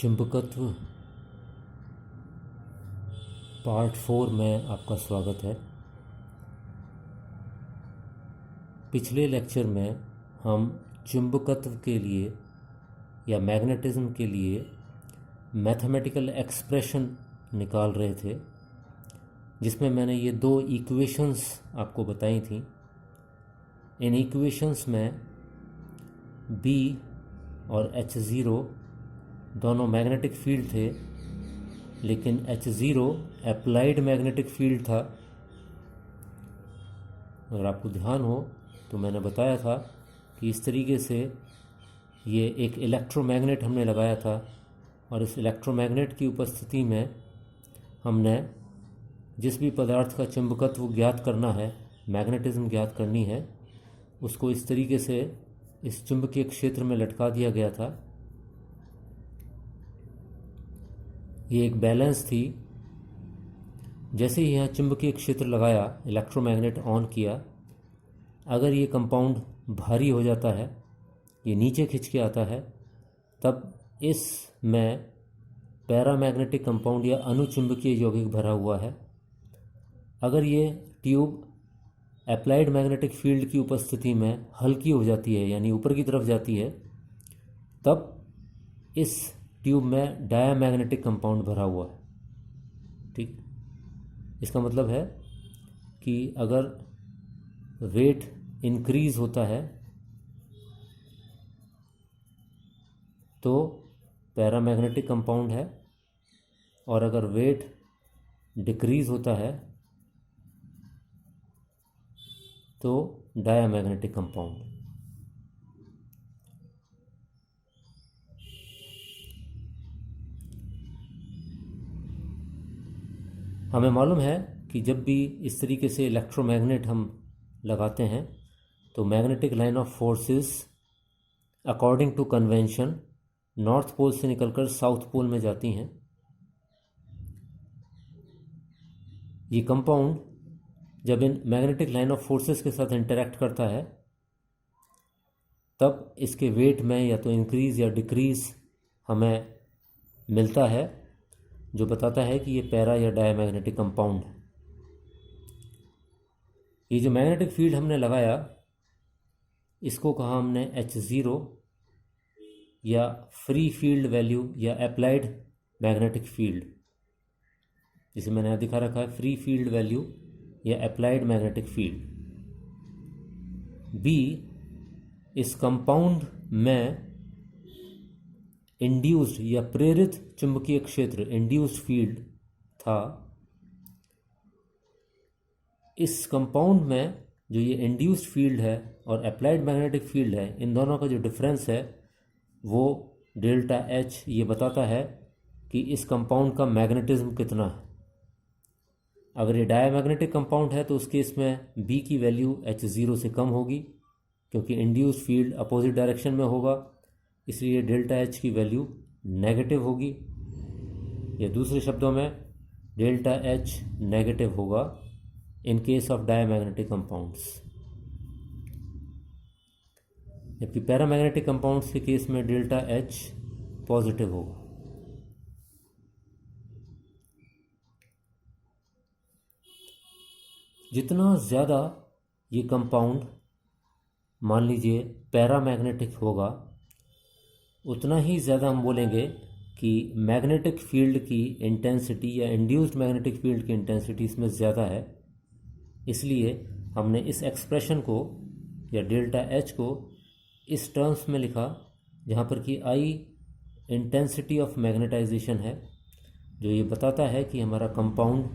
चुंबकत्व पार्ट 4 में आपका स्वागत है। पिछले लेक्चर में हम चुंबकत्व के लिए या मैग्नेटिज्म के लिए मैथमेटिकल एक्सप्रेशन निकाल रहे थे, जिसमें मैंने ये दो इक्वेशंस आपको बताई थी। इन इक्वेशंस में B और H0 दोनों मैग्नेटिक फील्ड थे, लेकिन H0 अप्लाइड मैग्नेटिक फील्ड था। अगर आपको ध्यान हो तो मैंने बताया था कि इस तरीके से ये एक इलेक्ट्रोमैग्नेट हमने लगाया था, और इस इलेक्ट्रोमैग्नेट की उपस्थिति में हमने जिस भी पदार्थ का चुंबकत्व ज्ञात करना है, मैग्नेटिज्म ज्ञात करनी है, उसको इस तरीके से इस चुंबकीय क्षेत्र में लटका दिया गया था। ये एक बैलेंस थी। जैसे ही यहाँ चुंबकीय क्षेत्र लगाया, इलेक्ट्रोमैग्नेट ऑन किया, अगर ये कंपाउंड भारी हो जाता है, ये नीचे खिंच के आता है, तब इसमें पैरामैग्नेटिक कंपाउंड या अनुचुंबकीय यौगिक भरा हुआ है। अगर ये ट्यूब अप्लाइड मैग्नेटिक फील्ड की उपस्थिति में हल्की हो जाती है, यानी ऊपर की तरफ जाती है, तब इस ट्यूब में डायामैग्नेटिक कंपाउंड भरा हुआ है। ठीक, इसका मतलब है कि अगर वेट इंक्रीज होता है तो पैरामैग्नेटिक कंपाउंड है, और अगर वेट डिक्रीज होता है तो डायामैग्नेटिक कंपाउंड। हमें मालूम है कि जब भी इस तरीके से इलेक्ट्रोमैग्नेट हम लगाते हैं तो magnetic line of forces according to convention north pole से निकलकर साउथ पोल में जाती हैं। ये कंपाउंड जब in magnetic line of forces के साथ इंटरैक्ट करता है, तब इसके वेट में या तो इंक्रीज या डिक्रीज हमें मिलता है, जो बताता है कि ये पैरा या डायमैग्नेटिक कंपाउंड है। ये जो मैग्नेटिक फील्ड हमने लगाया, इसको कहा हमने H0 या फ्री फील्ड वैल्यू या अप्लाइड मैग्नेटिक फील्ड, जिसे मैंने दिखा रखा है फ्री फील्ड वैल्यू या अप्लाइड मैग्नेटिक फील्ड। B इस कंपाउंड में इंड्यूस्ड या प्रेरित चुंबकीय क्षेत्र, इंड्यूस्ड फील्ड था। इस कंपाउंड में जो ये इंड्यूस्ड फील्ड है और अप्लाइड मैग्नेटिक फील्ड है, इन दोनों का जो डिफरेंस है वो डेल्टा H ये बताता है कि इस कंपाउंड का मैग्नेटिज्म कितना है। अगर ये डायमैग्नेटिक कंपाउंड है तो उस केस में B की वैल्यू H0 से कम होगी, क्योंकि इंड्यूस्ड फील्ड अपोजिट डायरेक्शन में होगा, इसलिए डेल्टा H की वैल्यू नेगेटिव होगी। या दूसरे शब्दों में डेल्टा H नेगेटिव होगा in case of diamagnetic compounds, जबकि पैरामैग्नेटिक कंपाउंड्स के केस में डेल्टा H पॉजिटिव होगा। जितना ज़्यादा ये कंपाउंड मान लीजिए पैरामैग्नेटिक होगा, उतना ही ज़्यादा हम बोलेंगे कि मैग्नेटिक फील्ड की इंटेंसिटी या इंड्यूस्ड मैग्नेटिक फील्ड की इंटेंसिटी इसमें ज़्यादा है। इसलिए हमने इस एक्सप्रेशन को या डेल्टा H को इस टर्म्स में लिखा, जहाँ पर कि I इंटेंसिटी ऑफ मैग्नेटाइजेशन है, जो ये बताता है कि हमारा कंपाउंड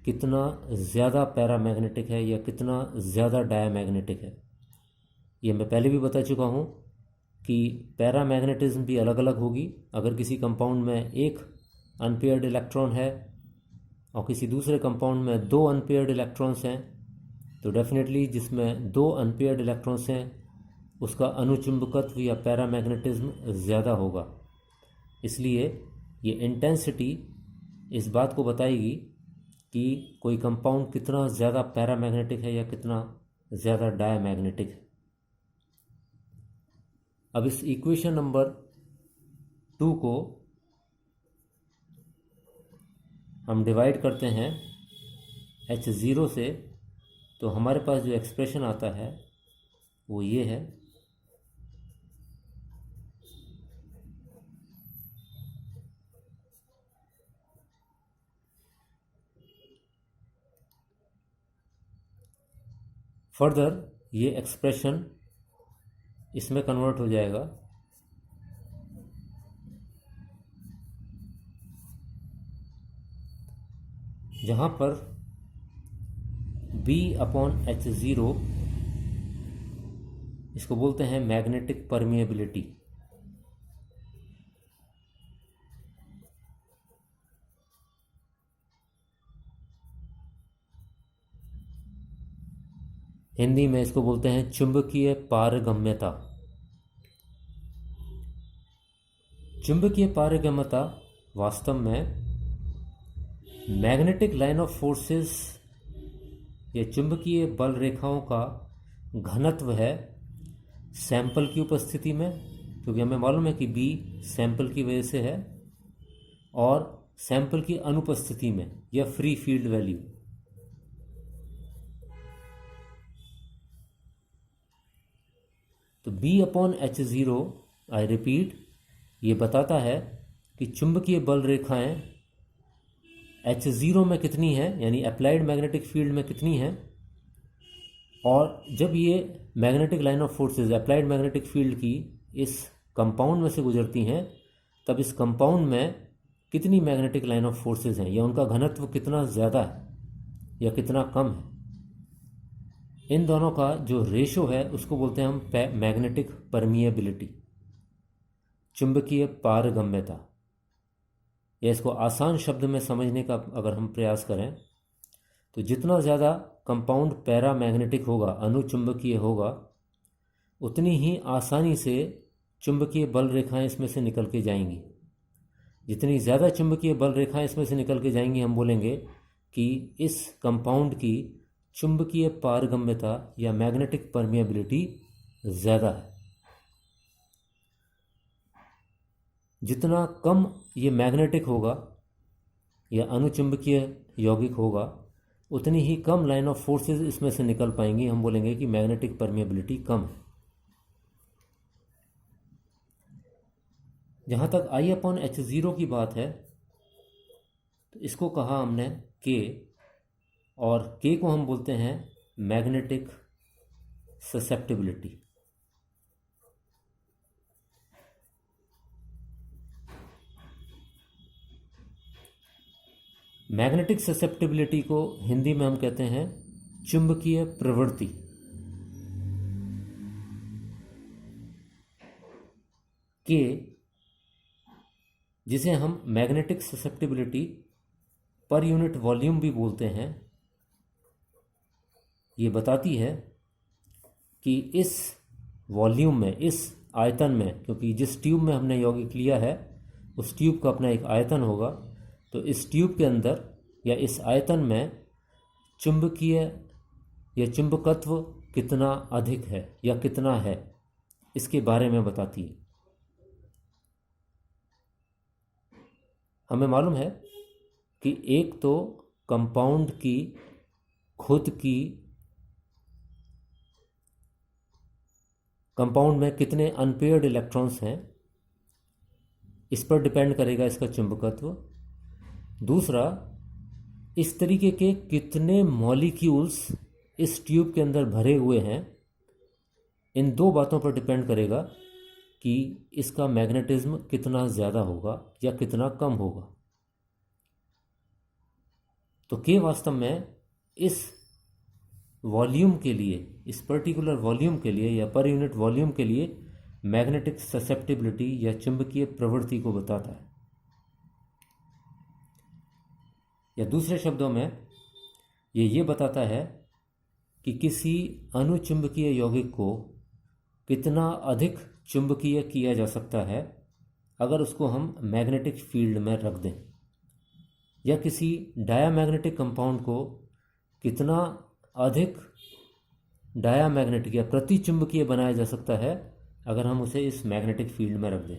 कितना ज़्यादा पैरामैग्नेटिक है या कितना ज़्यादा डायमैग्नेटिक है। ये मैं पहले भी बता चुका हूँ कि पैरामैग्नेटिज्म भी अलग अलग होगी। अगर किसी कंपाउंड में एक अनपेयर्ड इलेक्ट्रॉन है और किसी दूसरे कंपाउंड में दो अनपेयर्ड इलेक्ट्रॉन्स हैं, तो डेफिनेटली जिसमें दो अनपेयर्ड इलेक्ट्रॉन्स हैं उसका अनुचुंबकत्व या पैरामैग्नेटिज्म ज़्यादा होगा। इसलिए ये इंटेंसिटी इस बात को बताएगी कि कोई कंपाउंड कितना ज़्यादा पैरामैग्नेटिक है या कितना ज़्यादा डायमैग्नेटिक है। अब इस इक्वेशन नंबर 2 को हम डिवाइड करते हैं H0 से, तो हमारे पास जो एक्सप्रेशन आता है वो ये है। फर्दर ये एक्सप्रेशन इसमें कन्वर्ट हो जाएगा, जहाँ पर B/H0 इसको बोलते हैं मैग्नेटिक परमिएबिलिटी। हिंदी में इसको बोलते हैं चुंबकीय पारगम्यता। चुंबकीय पारगम्यता वास्तव में मैग्नेटिक लाइन ऑफ फोर्सेस या चुंबकीय बल रेखाओं का घनत्व है सैंपल की उपस्थिति में, क्योंकि हमें मालूम है कि B सैंपल की वजह से है, और सैंपल की अनुपस्थिति में या फ्री फील्ड वैल्यू। तो B/H0, आई रिपीट, ये बताता है कि चुंबकीय बल रेखाएं H0 में कितनी है, यानी अप्लाइड मैग्नेटिक फील्ड में कितनी है, और जब ये magnetic line of forces applied magnetic field की इस कंपाउंड में से गुजरती हैं, तब इस कंपाउंड में कितनी मैग्नेटिक लाइन ऑफ फोर्सेस हैं या उनका घनत्व कितना ज़्यादा है या कितना कम है। इन दोनों का जो रेशो है उसको बोलते हैं हम मैग्नेटिक परमिएबिलिटी, चुंबकीय पारगम्यता। या इसको आसान शब्द में समझने का अगर हम प्रयास करें तो जितना ज़्यादा कंपाउंड पैरामैग्नेटिक होगा, अनुचुंबकीय होगा, उतनी ही आसानी से चुंबकीय बल रेखाएं इसमें से निकल के जाएंगी। जितनी ज़्यादा चुंबकीय बल रेखाएं इसमें से निकल के जाएंगी, हम बोलेंगे कि इस कंपाउंड की चुंबकीय पारगम्यता या मैग्नेटिक परमिएबिलिटी ज़्यादा है। जितना कम ये मैग्नेटिक होगा या अनुचुंबकीय यौगिक होगा, उतनी ही कम लाइन ऑफ फोर्सेस इसमें से निकल पाएंगी, हम बोलेंगे कि मैग्नेटिक परमिएबिलिटी कम है। जहाँ तक I/H0 की बात है, तो इसको कहा हमने K, और K को हम बोलते हैं मैग्नेटिक ससेप्टिबिलिटी। मैग्नेटिक ससेप्टिबिलिटी को हिंदी में हम कहते हैं चुंबकीय प्रवृत्ति। के जिसे हम magnetic susceptibility per unit volume भी बोलते हैं, ये बताती है कि इस वॉल्यूम में, इस आयतन में, क्योंकि जिस ट्यूब में हमने यौगिक लिया है उस ट्यूब का अपना एक आयतन होगा, तो इस ट्यूब के अंदर या इस आयतन में चुंबकीय या चुंबकत्व कितना अधिक है या कितना है, इसके बारे में बताती है। हमें मालूम है कि एक तो कंपाउंड की खुद की, कंपाउंड में कितने अनपेयर्ड इलेक्ट्रॉन्स हैं, इस पर डिपेंड करेगा इसका चुंबकत्व। दूसरा, इस तरीके के कितने मॉलिक्यूल्स इस ट्यूब के अंदर भरे हुए हैं, इन दो बातों पर डिपेंड करेगा कि इसका मैग्नेटिज्म कितना ज़्यादा होगा या कितना कम होगा। तो के वास्तव में इस वॉल्यूम के लिए, इस पर्टिकुलर वॉल्यूम के लिए या पर यूनिट वॉल्यूम के लिए मैग्नेटिक ससेप्टिबिलिटी या चुंबकीय प्रवृत्ति को बताता है। या दूसरे शब्दों में ये बताता है कि किसी अनुचुंबकीय यौगिक को कितना अधिक चुंबकीय किया जा सकता है अगर उसको हम मैग्नेटिक फील्ड में रख दें, या किसी डायामैग्नेटिक कंपाउंड को कितना अधिक डायामैग्नेटिक या प्रतिचुंबकीय बनाया जा सकता है अगर हम उसे इस मैग्नेटिक फील्ड में रख दें।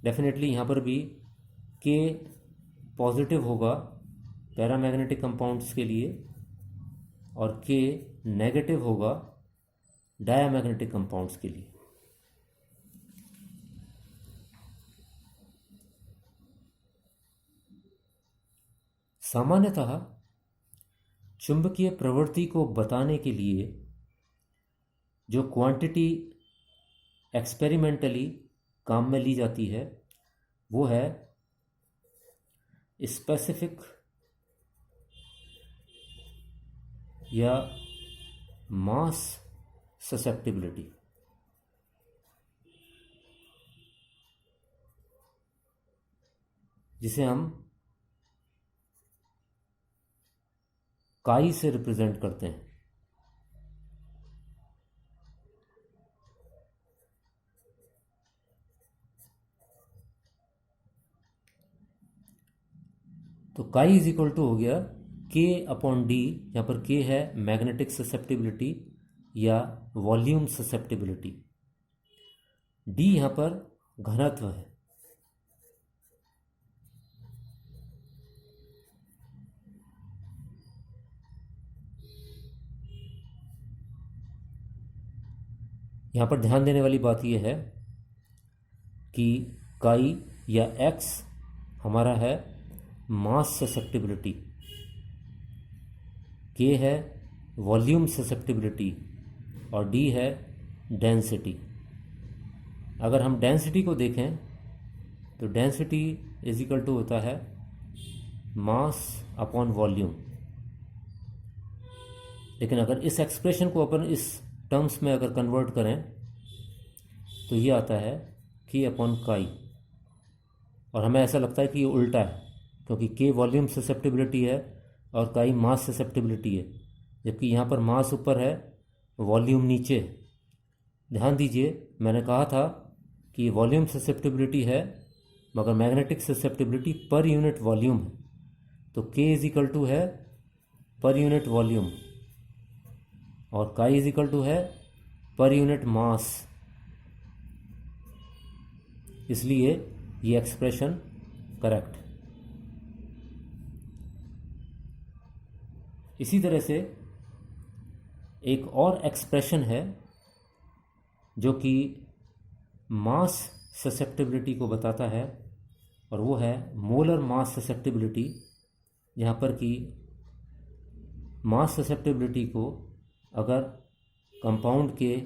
डेफिनेटली यहाँ पर भी के पॉजिटिव होगा पैरामैग्नेटिक कंपाउंड्स के लिए और K नेगेटिव होगा डायामैग्नेटिक कंपाउंड्स के लिए। सामान्यतः चुंबकीय प्रवृत्ति को बताने के लिए जो क्वांटिटी एक्सपेरिमेंटली काम में ली जाती है वो है स्पेसिफिक या मास ससेप्टिबिलिटी। जिसे हम काई से रिप्रेजेंट करते हैं। तो काई इज इक्वल टू हो गया K अपॉन डी। यहाँ पर K है मैग्नेटिक ससेप्टिबिलिटी या वॉल्यूम ससेप्टिबिलिटी, D यहाँ पर घनत्व है। यहाँ पर ध्यान देने वाली बात यह है कि काई या X हमारा है मास ससेप्टिबिलिटी, K है वॉल्यूम ससेप्टिबिलिटी और D है डेंसिटी। अगर हम डेंसिटी को देखें तो डेंसिटी इज इक्वल टू होता है मास अपॉन वॉल्यूम। लेकिन अगर इस एक्सप्रेशन को अपन इस टर्म्स में अगर कन्वर्ट करें तो ये आता है K अपॉन काई, और हमें ऐसा लगता है कि ये उल्टा है क्योंकि K वॉल्यूम ससेप्टिबिलिटी है और काई मास ससेप्टिबिलिटी है, जबकि यहाँ पर मास ऊपर है वॉल्यूम नीचे है। ध्यान दीजिए, मैंने कहा था कि वॉल्यूम ससेप्टिबिलिटी है मगर magnetic susceptibility per unit volume है। तो K इज इक्वल टू है पर यूनिट वॉल्यूम और काई इज इक्वल टू है पर यूनिट मास। इसलिए ये एक्सप्रेशन करेक्ट। इसी तरह से एक और एक्सप्रेशन है जो कि मास ससेप्टिबिलिटी को बताता है और वो है मोलर मास ससेप्टिबिलिटी, यहाँ पर कि मास ससेप्टिबिलिटी को अगर कंपाउंड के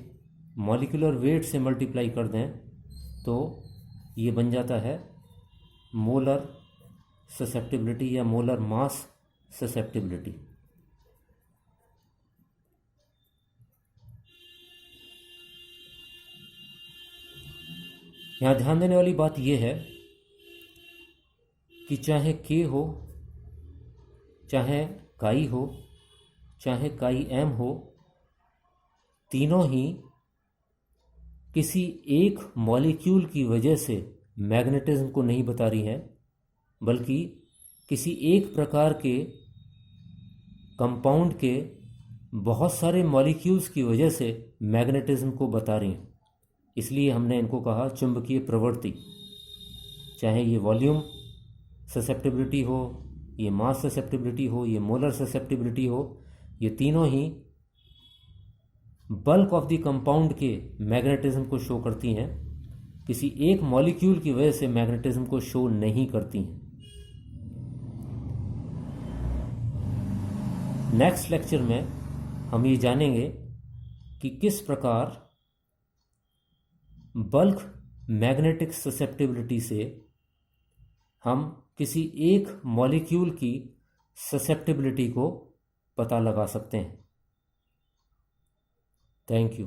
मॉलिक्यूलर वेट से मल्टीप्लाई कर दें तो ये बन जाता है मोलर ससेप्टिबिलिटी या मोलर मास ससेप्टिबिलिटी। यहाँ ध्यान देने वाली बात यह है कि चाहे K हो, चाहे काई हो, चाहे काई M हो, तीनों ही किसी एक मॉलिक्यूल की वजह से मैग्नेटिज्म को नहीं बता रही हैं, बल्कि किसी एक प्रकार के कंपाउंड के बहुत सारे मॉलिक्यूल्स की वजह से मैग्नेटिज्म को बता रही हैं। इसलिए हमने इनको कहा चुंबकीय प्रवृत्ति। चाहे ये वॉल्यूम ससेप्टिबिलिटी हो, ये मास ससेप्टिबिलिटी हो, ये मोलर ससेप्टिबिलिटी हो, ये तीनों ही बल्क ऑफ द कंपाउंड के मैग्नेटिज्म को शो करती हैं, किसी एक मॉलिक्यूल की वजह से मैग्नेटिज्म को शो नहीं करती हैं। नेक्स्ट लेक्चर में हम ये जानेंगे कि किस प्रकार बल्क मैग्नेटिक ससेप्टिबिलिटी से हम किसी एक मॉलिक्यूल की ससेप्टिबिलिटी को पता लगा सकते हैं। Thank you.